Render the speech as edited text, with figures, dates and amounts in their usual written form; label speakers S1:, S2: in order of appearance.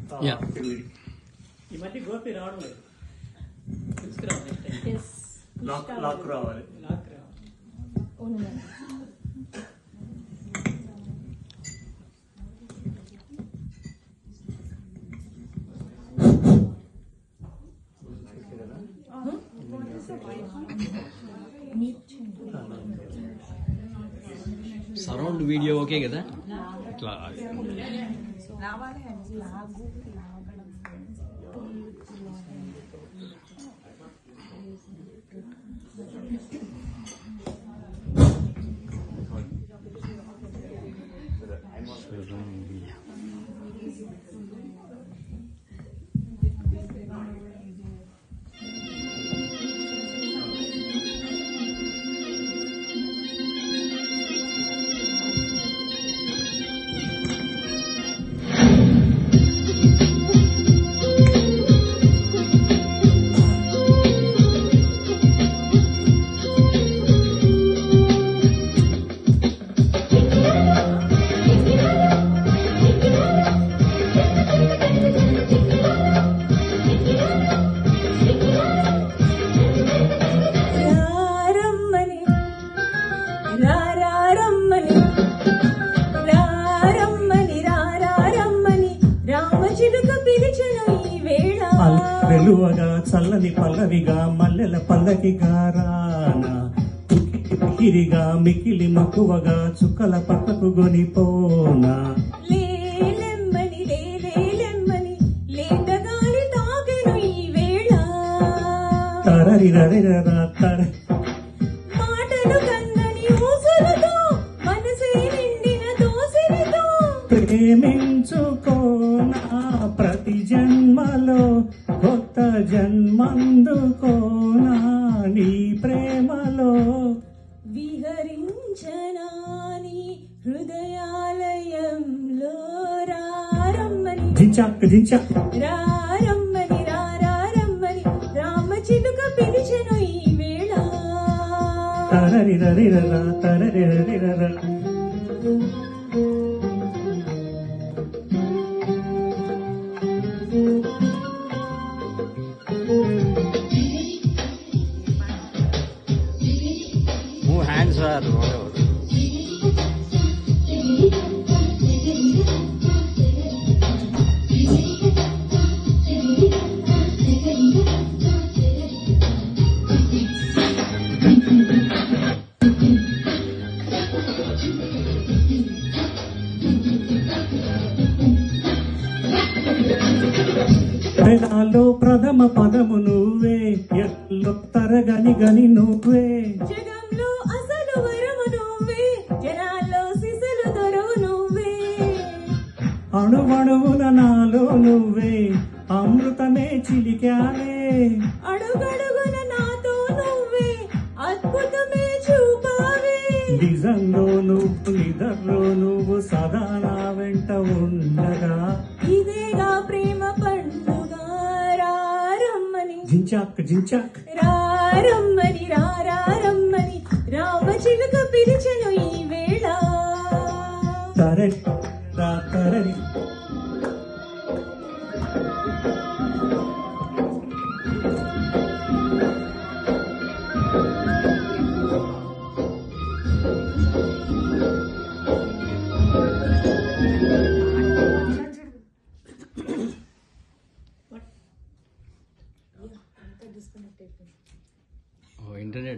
S1: ఈ మధ్య గోపి రావడం లేదు.
S2: లాక్ రావాలి.
S3: సరౌండ్ వీడియో ఓకే కదా? ఇట్లా
S2: వెలువగా చల్లని పల్లవిగా మల్లెల పల్లకిగా రానా పికిరిగా మికిలి మక్కువగా చుక్కల పక్కకు గొనిపోనా తరరి రరిరరా తర ప్రేమించుకోనా ప్రతి జన్మలో కొత్త జన్మందుకోనా నీ ప్రేమలో
S4: విహరించనాని హృదయాలయంలో రారమ్మని
S2: జించాక్ జించాక్
S4: రారమ్మని రారమ్మని రామ చిలుక పిలిచెను ఈ వేళ
S2: తరరి రరిరరా తరరి రరిరరా
S3: move hands or whatever.
S2: వేదాల్లో ప్రథమ పదము నువ్వే ఎల్లో తరగని గని నువ్వే
S4: జగంలో అసలు వరము నువ్వే జనాల్లో సిసలు దొరవు నువ్వే
S2: అణువణువున నాలో నువ్వే అమృతమే చిలికాలే
S4: అడుగడుగున నాతో నువ్వే అద్భుతమే చూపావే
S2: నిజంలో నువ్వు నిదర్లో నువ్వు సదా నా వెంట ఉండగా
S4: ఇదేగా ప్రేమ పండుగ రారమ్మని
S2: జించాక్ జించాక్
S4: రారమ్మని రారమ్మని రామ చిలుక పిలిచెను ఈ వేళ
S2: తరరి రా తరరి
S3: ఇంటర్నెట్